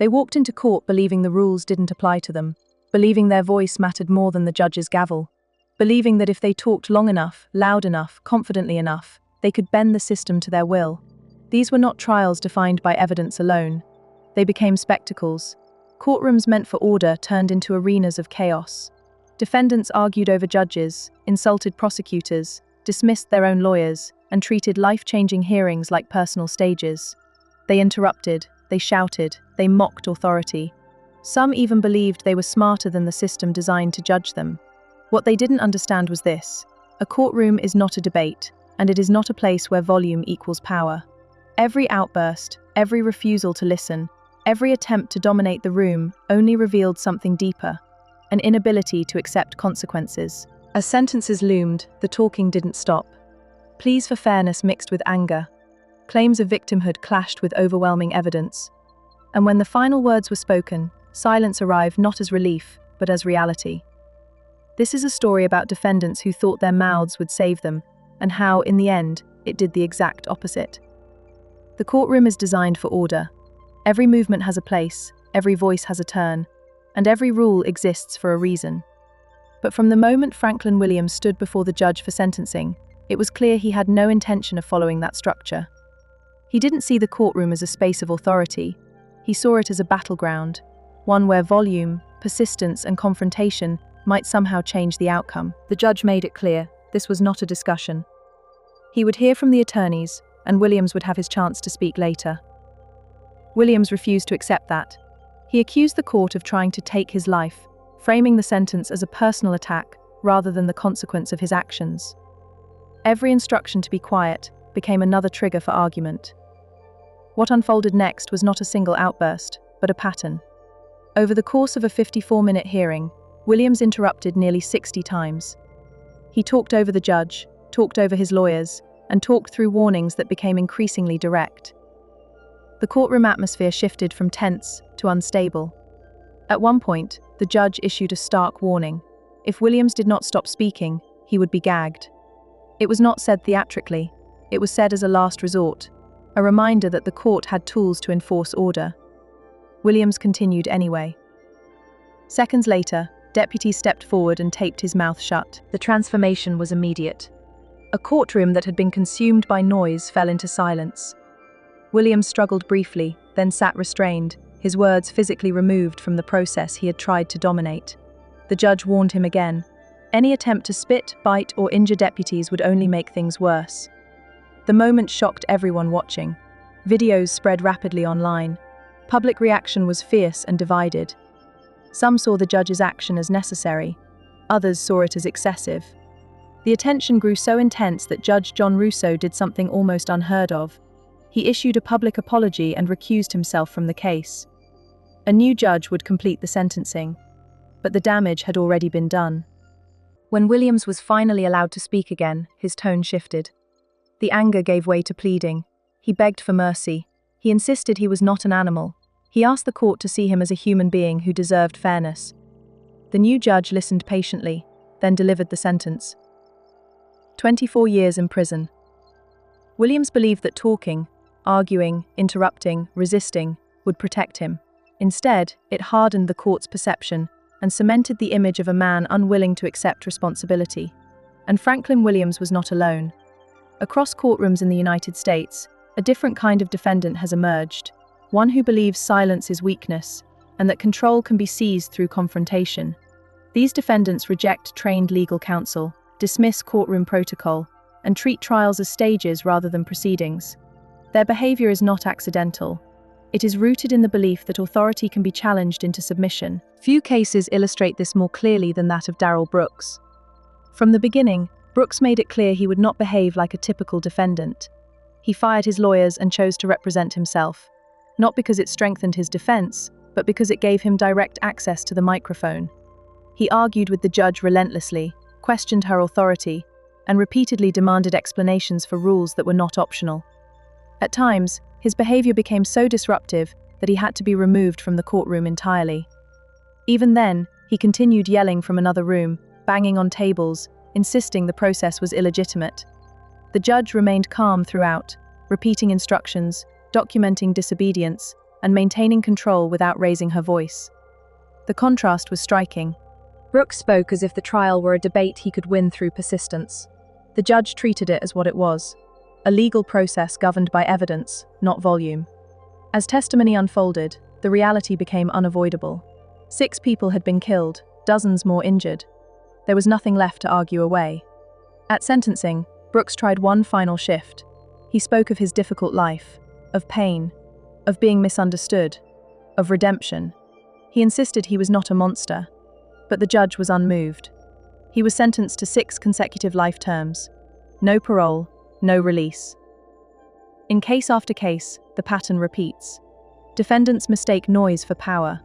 They walked into court believing the rules didn't apply to them, believing their voice mattered more than the judge's gavel, believing that if they talked long enough, loud enough, confidently enough, they could bend the system to their will. These were not trials defined by evidence alone. They became spectacles. Courtrooms meant for order turned into arenas of chaos. Defendants argued over judges, insulted prosecutors, dismissed their own lawyers, and treated life-changing hearings like personal stages. They interrupted, they shouted, they mocked authority. Some even believed they were smarter than the system designed to judge them. What they didn't understand was this: a courtroom is not a debate, and it is not a place where volume equals power. Every outburst, every refusal to listen, every attempt to dominate the room only revealed something deeper: an inability to accept consequences. As sentences loomed, the talking didn't stop. Pleas for fairness mixed with anger. Claims of victimhood clashed with overwhelming evidence. And when the final words were spoken, silence arrived not as relief, but as reality. This is a story about defendants who thought their mouths would save them, and how, in the end, it did the exact opposite. The courtroom is designed for order. Every movement has a place, every voice has a turn, and every rule exists for a reason. But from the moment Franklin Williams stood before the judge for sentencing, it was clear he had no intention of following that structure. He didn't see the courtroom as a space of authority. He saw it as a battleground, one where volume, persistence, and confrontation might somehow change the outcome. The judge made it clear this was not a discussion. He would hear from the attorneys, and Williams would have his chance to speak later. Williams refused to accept that. He accused the court of trying to take his life, framing the sentence as a personal attack rather than the consequence of his actions. Every instruction to be quiet became another trigger for argument. What unfolded next was not a single outburst, but a pattern. Over the course of a 54-minute hearing, Williams interrupted nearly 60 times. He talked over the judge, talked over his lawyers, and talked through warnings that became increasingly direct. The courtroom atmosphere shifted from tense to unstable. At one point, the judge issued a stark warning. If Williams did not stop speaking, he would be gagged. It was not said theatrically. It was said as a last resort, a reminder that the court had tools to enforce order. Williams continued anyway. Seconds later, deputies stepped forward and taped his mouth shut. The transformation was immediate. A courtroom that had been consumed by noise fell into silence. Williams struggled briefly, then sat restrained, his words physically removed from the process he had tried to dominate. The judge warned him again. Any attempt to spit, bite, or injure deputies would only make things worse. The moment shocked everyone watching. Videos spread rapidly online. Public reaction was fierce and divided. Some saw the judge's action as necessary. Others saw it as excessive. The attention grew so intense that Judge John Russo did something almost unheard of. He issued a public apology and recused himself from the case. A new judge would complete the sentencing, but the damage had already been done. When Williams was finally allowed to speak again, his tone shifted. The anger gave way to pleading. He begged for mercy. He insisted he was not an animal. He asked the court to see him as a human being who deserved fairness. The new judge listened patiently, then delivered the sentence. 24 years in prison. Williams believed that talking, arguing, interrupting, resisting would protect him. Instead, it hardened the court's perception and cemented the image of a man unwilling to accept responsibility. And Franklin Williams was not alone. Across courtrooms in the United States, a different kind of defendant has emerged, one who believes silence is weakness and that control can be seized through confrontation. These defendants reject trained legal counsel, dismiss courtroom protocol, and treat trials as stages rather than proceedings. Their behavior is not accidental. It is rooted in the belief that authority can be challenged into submission. Few cases illustrate this more clearly than that of Darrell Brooks. From the beginning, Brooks made it clear he would not behave like a typical defendant. He fired his lawyers and chose to represent himself, not because it strengthened his defense, but because it gave him direct access to the microphone. He argued with the judge relentlessly, questioned her authority, and repeatedly demanded explanations for rules that were not optional. At times, his behavior became so disruptive that he had to be removed from the courtroom entirely. Even then, he continued yelling from another room, banging on tables, insisting the process was illegitimate. The judge remained calm throughout, repeating instructions, documenting disobedience, and maintaining control without raising her voice. The contrast was striking. Brooks spoke as if the trial were a debate he could win through persistence. The judge treated it as what it was, a legal process governed by evidence, not volume. As testimony unfolded, the reality became unavoidable. 6 people had been killed, dozens more injured. There was nothing left to argue away. At sentencing, Brooks tried one final shift. He spoke of his difficult life, of pain, of being misunderstood, of redemption. He insisted he was not a monster, but the judge was unmoved. He was sentenced to 6 consecutive life terms. No parole, no release. In case after case, the pattern repeats. Defendants mistake noise for power.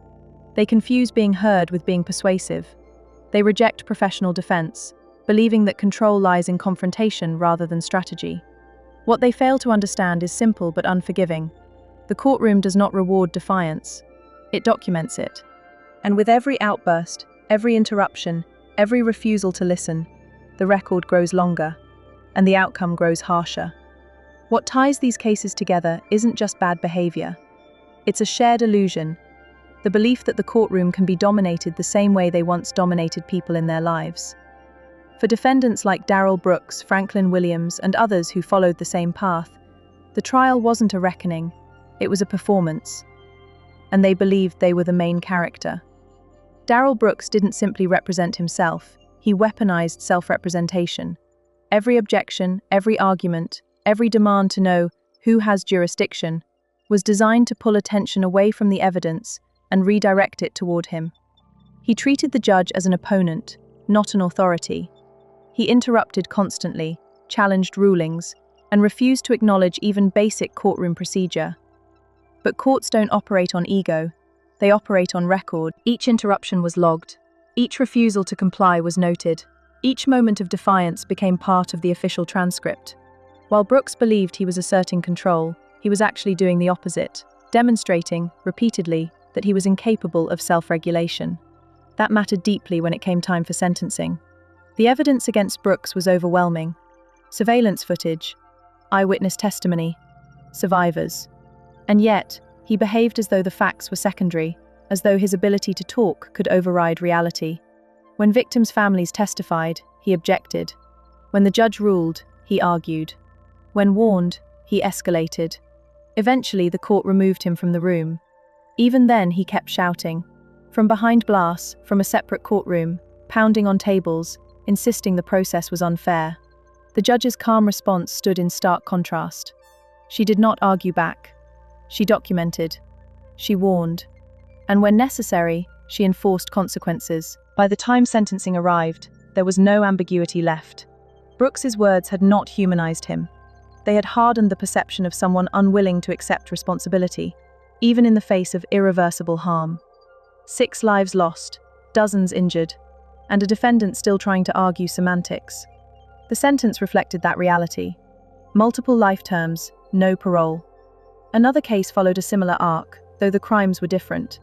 They confuse being heard with being persuasive. They reject professional defense, believing that control lies in confrontation rather than strategy. What they fail to understand is simple but unforgiving. The courtroom does not reward defiance. It documents it. And with every outburst, every interruption, every refusal to listen, the record grows longer, and the outcome grows harsher. What ties these cases together isn't just bad behavior. It's a shared illusion, the belief that the courtroom can be dominated the same way they once dominated people in their lives. For defendants like Darrell Brooks, Franklin Williams, and others who followed the same path, the trial wasn't a reckoning, it was a performance. And they believed they were the main character. Darrell Brooks didn't simply represent himself, he weaponized self-representation. Every objection, every argument, every demand to know who has jurisdiction was designed to pull attention away from the evidence and redirect it toward him. He treated the judge as an opponent, not an authority. He interrupted constantly, challenged rulings, and refused to acknowledge even basic courtroom procedure. But courts don't operate on ego, they operate on record. Each interruption was logged. Each refusal to comply was noted. Each moment of defiance became part of the official transcript. While Brooks believed he was asserting control, he was actually doing the opposite, demonstrating, repeatedly, that he was incapable of self-regulation. That mattered deeply when it came time for sentencing. The evidence against Brooks was overwhelming. Surveillance footage, eyewitness testimony, survivors. And yet, he behaved as though the facts were secondary, as though his ability to talk could override reality. When victims' families testified, he objected. When the judge ruled, he argued. When warned, he escalated. Eventually, the court removed him from the room. Even then, he kept shouting. From behind glass, from a separate courtroom, pounding on tables, insisting the process was unfair. The judge's calm response stood in stark contrast. She did not argue back. She documented. She warned. And when necessary, she enforced consequences. By the time sentencing arrived, there was no ambiguity left. Brooks's words had not humanized him. They had hardened the perception of someone unwilling to accept responsibility, even in the face of irreversible harm. 6 lives lost, dozens injured, and a defendant still trying to argue semantics. The sentence reflected that reality. Multiple life terms, no parole. Another case followed a similar arc, though the crimes were different.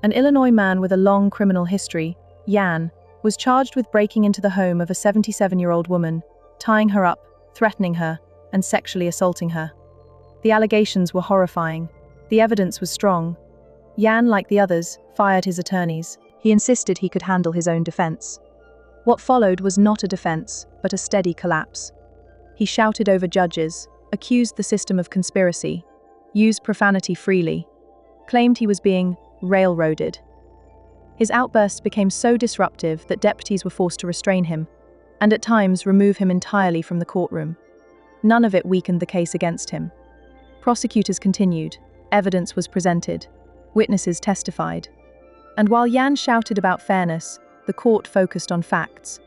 An Illinois man with a long criminal history, Yan, was charged with breaking into the home of a 77-year-old woman, tying her up, threatening her, and sexually assaulting her. The allegations were horrifying. The evidence was strong. Yan, like the others, fired his attorneys. He insisted he could handle his own defense. What followed was not a defense, but a steady collapse. He shouted over judges, accused the system of conspiracy, used profanity freely, claimed he was being railroaded. His outbursts became so disruptive that deputies were forced to restrain him, and at times remove him entirely from the courtroom. None of it weakened the case against him. Prosecutors continued, evidence was presented, witnesses testified. And while Yan shouted about fairness, the court focused on facts.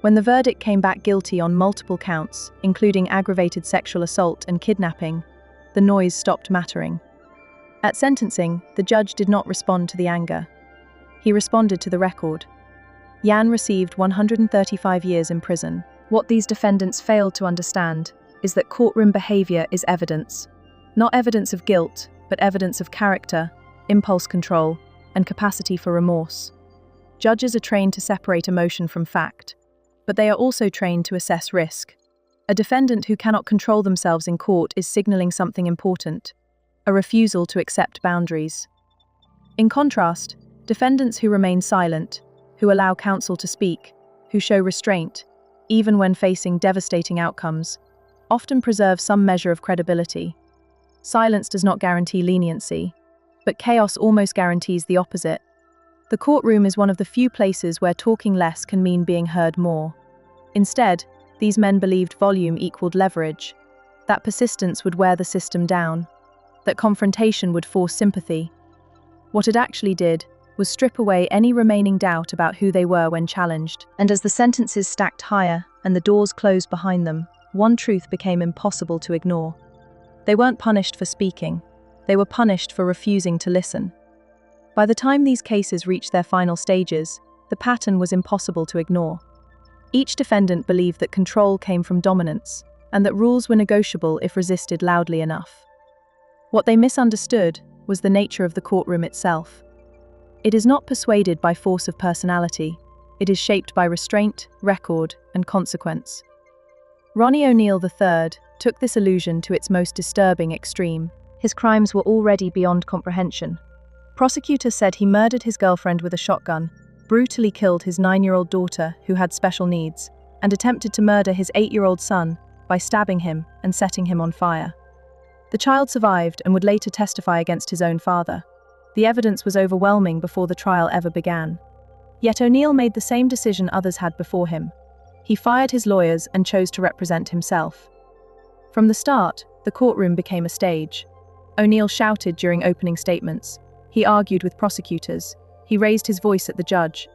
When the verdict came back guilty on multiple counts, including aggravated sexual assault and kidnapping, the noise stopped mattering. At sentencing, the judge did not respond to the anger. He responded to the record. Yan received 135 years in prison. What these defendants failed to understand is that courtroom behavior is evidence. Not evidence of guilt, but evidence of character, impulse control, and capacity for remorse. Judges are trained to separate emotion from fact, but they are also trained to assess risk. A defendant who cannot control themselves in court is signaling something important. a refusal to accept boundaries. In contrast, defendants who remain silent, who allow counsel to speak, who show restraint, even when facing devastating outcomes, often preserve some measure of credibility. Silence does not guarantee leniency, but chaos almost guarantees the opposite. The courtroom is one of the few places where talking less can mean being heard more. Instead, these men believed volume equaled leverage, that persistence would wear the system down, that confrontation would force sympathy. What it actually did was strip away any remaining doubt about who they were when challenged. And as the sentences stacked higher and the doors closed behind them, one truth became impossible to ignore. They weren't punished for speaking. They were punished for refusing to listen. By the time these cases reached their final stages, the pattern was impossible to ignore. Each defendant believed that control came from dominance, and that rules were negotiable if resisted loudly enough. What they misunderstood was the nature of the courtroom itself. It is not persuaded by force of personality. It is shaped by restraint, record, and consequence. Ronnie O'Neal III took this illusion to its most disturbing extreme. His crimes were already beyond comprehension. Prosecutors said he murdered his girlfriend with a shotgun, brutally killed his 9-year-old daughter who had special needs, and attempted to murder his 8-year-old son by stabbing him and setting him on fire. The child survived and would later testify against his own father. The evidence was overwhelming before the trial ever began. Yet O'Neal made the same decision others had before him. He fired his lawyers and chose to represent himself. From the start, the courtroom became a stage. O'Neal shouted during opening statements. He argued with prosecutors. He raised his voice at the judge.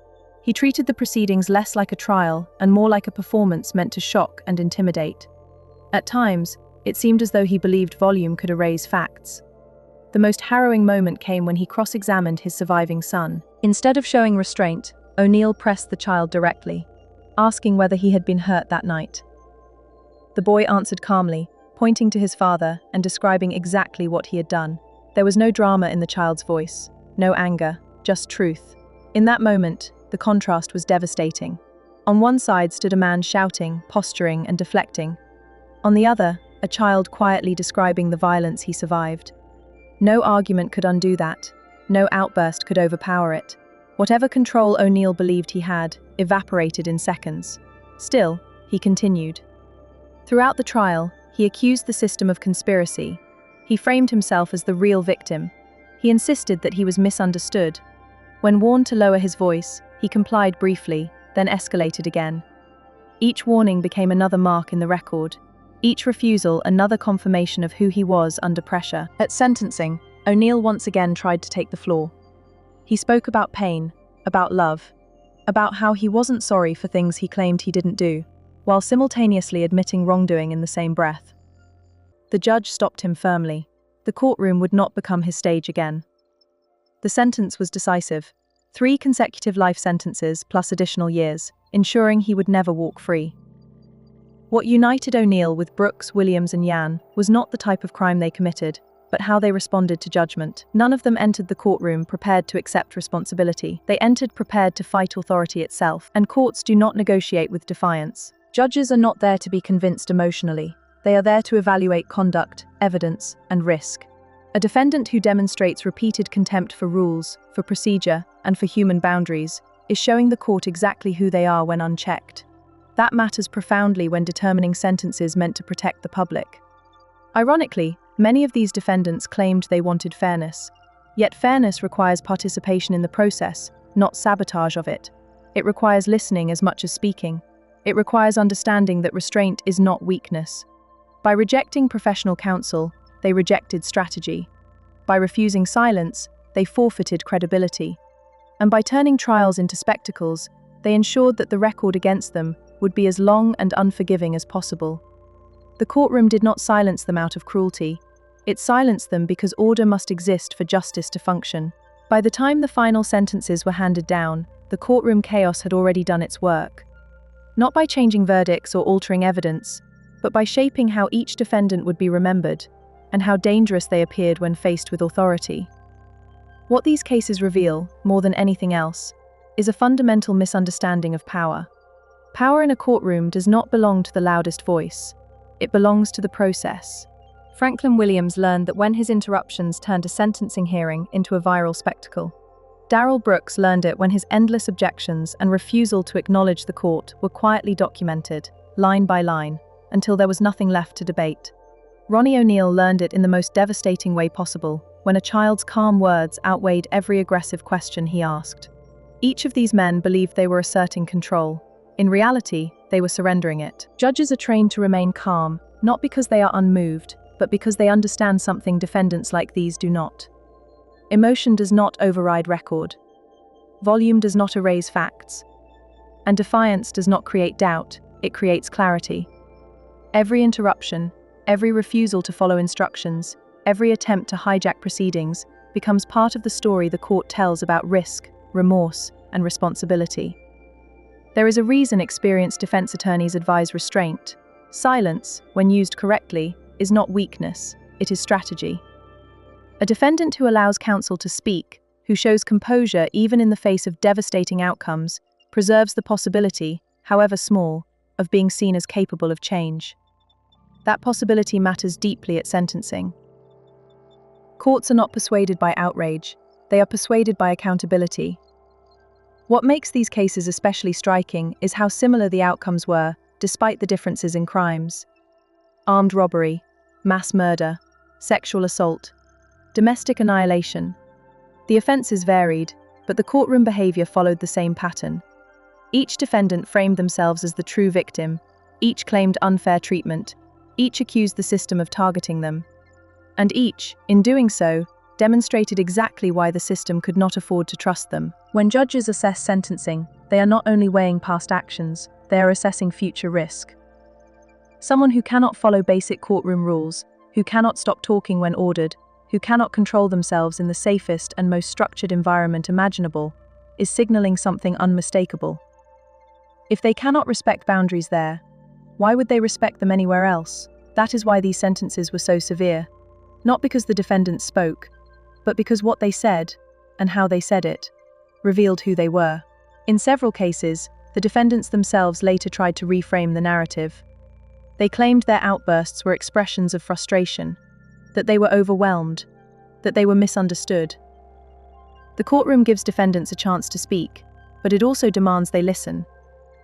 He treated the proceedings less like a trial and more like a performance meant to shock and intimidate. At times, it seemed as though he believed volume could erase facts. The most harrowing moment came when he cross-examined his surviving son. Instead of showing restraint, O'Neal pressed the child directly, asking whether he had been hurt that night. The boy answered calmly, pointing to his father and describing exactly what he had done. There was no drama in the child's voice, no anger, just truth. In that moment, the contrast was devastating. On one side stood a man shouting, posturing, and deflecting. On the other, a child quietly describing the violence he survived. No argument could undo that. No outburst could overpower it. Whatever control O'Neal believed he had evaporated in seconds. Still, he continued. Throughout the trial, he accused the system of conspiracy. He framed himself as the real victim. He insisted that he was misunderstood. When warned to lower his voice, he complied briefly, then escalated again. Each warning became another mark in the record. Each refusal another confirmation of who he was under pressure. At sentencing, O'Neal once again tried to take the floor. He spoke about pain, about love, about how he wasn't sorry for things he claimed he didn't do, while simultaneously admitting wrongdoing in the same breath. The judge stopped him firmly. The courtroom would not become his stage again. The sentence was decisive. 3 consecutive life sentences plus additional years, ensuring he would never walk free. What united O'Neal with Brooks, Williams, and Yan was not the type of crime they committed, but how they responded to judgment. None of them entered the courtroom prepared to accept responsibility. They entered prepared to fight authority itself, and courts do not negotiate with defiance. Judges are not there to be convinced emotionally. They are there to evaluate conduct, evidence, and risk. A defendant who demonstrates repeated contempt for rules, for procedure, and for human boundaries is showing the court exactly who they are when unchecked. That matters profoundly when determining sentences meant to protect the public. Ironically, many of these defendants claimed they wanted fairness. Yet fairness requires participation in the process, not sabotage of it. It requires listening as much as speaking. It requires understanding that restraint is not weakness. By rejecting professional counsel, they rejected strategy. By refusing silence, they forfeited credibility. And by turning trials into spectacles, they ensured that the record against them would be as long and unforgiving as possible. The courtroom did not silence them out of cruelty. It silenced them because order must exist for justice to function. By the time the final sentences were handed down, the courtroom chaos had already done its work. Not by changing verdicts or altering evidence, but by shaping how each defendant would be remembered, and how dangerous they appeared when faced with authority. What these cases reveal, more than anything else, is a fundamental misunderstanding of power. Power in a courtroom does not belong to the loudest voice. It belongs to the process. Franklin Williams learned that when his interruptions turned a sentencing hearing into a viral spectacle. Darrell Brooks learned it when his endless objections and refusal to acknowledge the court were quietly documented, line by line, until there was nothing left to debate. Ronnie O'Neal learned it in the most devastating way possible, when a child's calm words outweighed every aggressive question he asked. Each of these men believed they were asserting control. In reality, they were surrendering it. Judges are trained to remain calm, not because they are unmoved, but because they understand something defendants like these do not. Emotion does not override record. Volume does not erase facts. And defiance does not create doubt, it creates clarity. Every interruption, every refusal to follow instructions, every attempt to hijack proceedings becomes part of the story the court tells about risk, remorse, and responsibility. There is a reason experienced defense attorneys advise restraint. Silence, when used correctly, is not weakness, it is strategy. A defendant who allows counsel to speak, who shows composure even in the face of devastating outcomes, preserves the possibility, however small, of being seen as capable of change. That possibility matters deeply at sentencing. Courts are not persuaded by outrage, they are persuaded by accountability. What makes these cases especially striking is how similar the outcomes were, despite the differences in crimes. Armed robbery, mass murder, sexual assault, domestic annihilation. The offences varied, but the courtroom behaviour followed the same pattern. Each defendant framed themselves as the true victim, each claimed unfair treatment, each accused the system of targeting them. And each, in doing so, demonstrated exactly why the system could not afford to trust them. When judges assess sentencing, they are not only weighing past actions, they are assessing future risk. Someone who cannot follow basic courtroom rules, who cannot stop talking when ordered, who cannot control themselves in the safest and most structured environment imaginable, is signaling something unmistakable. If they cannot respect boundaries there, why would they respect them anywhere else? That is why these sentences were so severe. Not because the defendants spoke, but because what they said, and how they said it, revealed who they were. In several cases, the defendants themselves later tried to reframe the narrative. They claimed their outbursts were expressions of frustration, that they were overwhelmed, that they were misunderstood. The courtroom gives defendants a chance to speak, but it also demands they listen.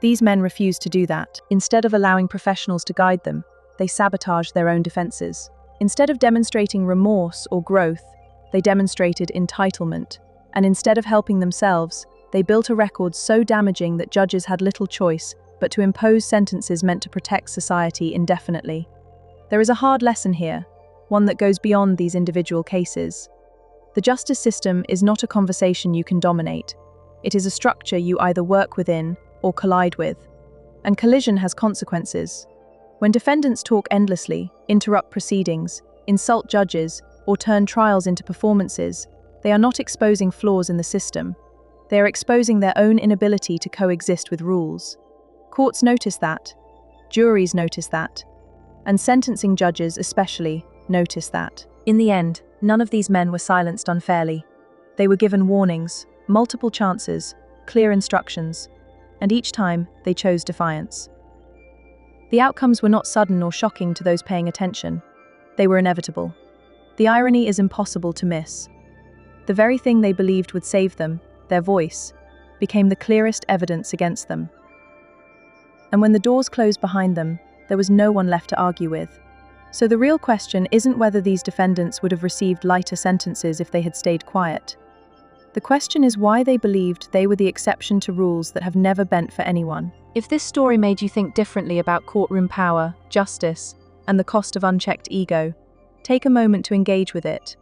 These men refused to do that. Instead of allowing professionals to guide them, they sabotaged their own defenses. Instead of demonstrating remorse or growth, they demonstrated entitlement. And instead of helping themselves, they built a record so damaging that judges had little choice but to impose sentences meant to protect society indefinitely. There is a hard lesson here, one that goes beyond these individual cases. The justice system is not a conversation you can dominate. It is a structure you either work within or collide with. And collision has consequences. When defendants talk endlessly, interrupt proceedings, insult judges, or turn trials into performances, they are not exposing flaws in the system. They are exposing their own inability to coexist with rules. Courts notice that, juries notice that, and sentencing judges especially notice that. In the end, none of these men were silenced unfairly. They were given warnings, multiple chances, clear instructions, and each time they chose defiance. The outcomes were not sudden or shocking to those paying attention. They were inevitable. The irony is impossible to miss. The very thing they believed would save them, their voice, became the clearest evidence against them. And when the doors closed behind them, there was no one left to argue with. So the real question isn't whether these defendants would have received lighter sentences if they had stayed quiet. The question is why they believed they were the exception to rules that have never bent for anyone. If this story made you think differently about courtroom power, justice, and the cost of unchecked ego, take a moment to engage with it.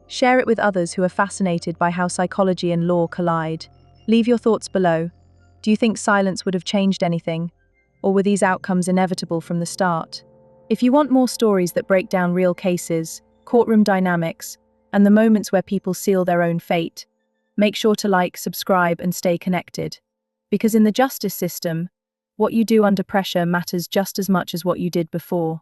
Share it with others who are fascinated by how psychology and law collide. Leave your thoughts below. Do you think silence would have changed anything? Or were these outcomes inevitable from the start? If you want more stories that break down real cases, courtroom dynamics, and the moments where people seal their own fate, make sure to like, subscribe, and stay connected. Because in the justice system, what you do under pressure matters just as much as what you did before.